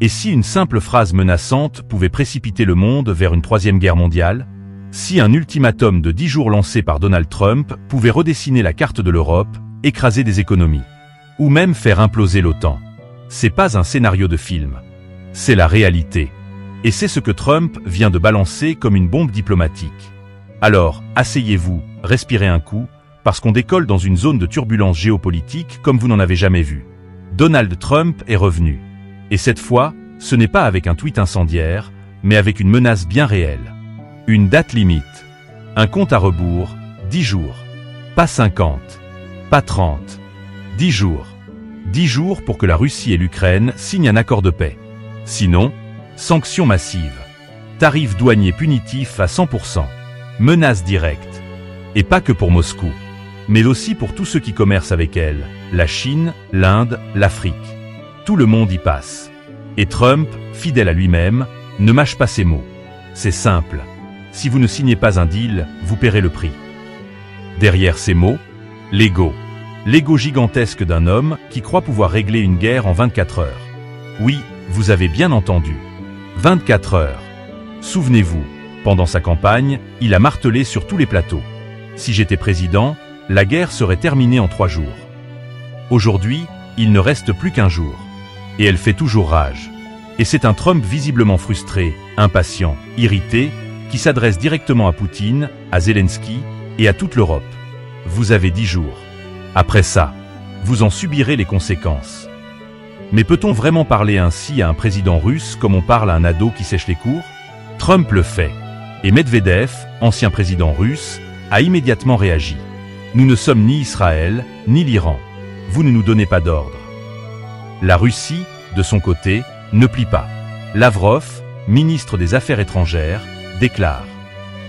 Et si une simple phrase menaçante pouvait précipiter le monde vers une troisième guerre mondiale? Si un ultimatum de 10 jours lancé par Donald Trump pouvait redessiner la carte de l'Europe, écraser des économies, ou même faire imploser l'OTAN? C'est pas un scénario de film. C'est la réalité. Et c'est ce que Trump vient de balancer comme une bombe diplomatique. Alors, asseyez-vous, respirez un coup, parce qu'on décolle dans une zone de turbulence géopolitique comme vous n'en avez jamais vu. Donald Trump est revenu. Et cette fois, ce n'est pas avec un tweet incendiaire, mais avec une menace bien réelle. Une date limite. Un compte à rebours, 10 jours. Pas 50. Pas 30. 10 jours. 10 jours pour que la Russie et l'Ukraine signent un accord de paix. Sinon, sanctions massives. Tarifs douaniers punitifs à 100%. Menaces directes. Et pas que pour Moscou, mais aussi pour tous ceux qui commercent avec elle, la Chine, l'Inde, l'Afrique. Tout le monde y passe. Et Trump, fidèle à lui-même, ne mâche pas ses mots. C'est simple. Si vous ne signez pas un deal, vous paierez le prix. Derrière ces mots, l'ego. L'ego gigantesque d'un homme qui croit pouvoir régler une guerre en 24 heures. Oui, vous avez bien entendu. 24 heures. Souvenez-vous, pendant sa campagne, il a martelé sur tous les plateaux. Si j'étais président, la guerre serait terminée en 3 jours. Aujourd'hui, il ne reste plus qu'1 jour. Et elle fait toujours rage. Et c'est un Trump visiblement frustré, impatient, irrité, qui s'adresse directement à Poutine, à Zelensky et à toute l'Europe. Vous avez 10 jours. Après ça, vous en subirez les conséquences. Mais peut-on vraiment parler ainsi à un président russe comme on parle à un ado qui sèche les cours? Trump le fait. Et Medvedev, ancien président russe, a immédiatement réagi. Nous ne sommes ni Israël, ni l'Iran. Vous ne nous donnez pas d'ordre. La Russie, de son côté, ne plie pas. Lavrov, ministre des Affaires étrangères, déclare: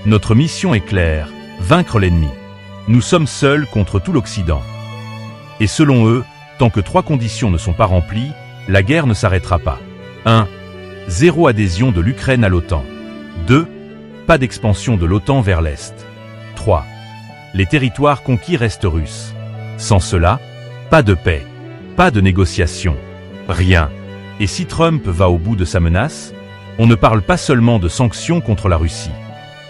notre mission est claire, vaincre l'ennemi. Nous sommes seuls contre tout l'Occident. Et selon eux, tant que 3 conditions ne sont pas remplies, la guerre ne s'arrêtera pas. 1. Zéro adhésion de l'Ukraine à l'OTAN. 2. Pas d'expansion de l'OTAN vers l'Est. 3. Les territoires conquis restent russes. Sans cela, pas de paix, pas de négociation, rien. Et si Trump va au bout de sa menace, on ne parle pas seulement de sanctions contre la Russie.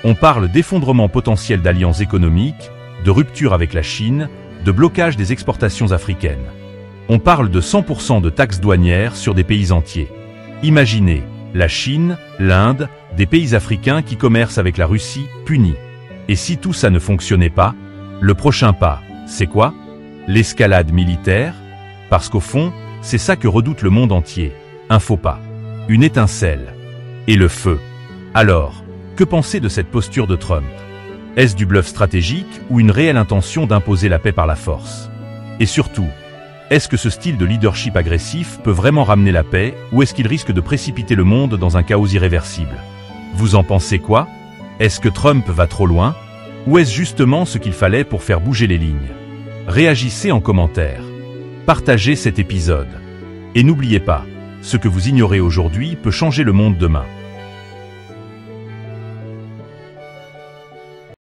On parle d'effondrement potentiel d'alliances économiques, de rupture avec la Chine, de blocage des exportations africaines. On parle de 100% de taxes douanières sur des pays entiers. Imaginez, la Chine, l'Inde, des pays africains qui commercent avec la Russie, punis. Et si tout ça ne fonctionnait pas, le prochain pas, c'est quoi? L'escalade militaire? Parce qu'au fond, c'est ça que redoute le monde entier. Un faux pas. Une étincelle. Et le feu. Alors, que penser de cette posture de Trump? Est-ce du bluff stratégique ou une réelle intention d'imposer la paix par la force? Et surtout, est-ce que ce style de leadership agressif peut vraiment ramener la paix ou est-ce qu'il risque de précipiter le monde dans un chaos irréversible? Vous en pensez quoi? Est-ce que Trump va trop loin? Ou est-ce justement ce qu'il fallait pour faire bouger les lignes? Réagissez en commentaire. Partagez cet épisode. Et n'oubliez pas, ce que vous ignorez aujourd'hui peut changer le monde demain.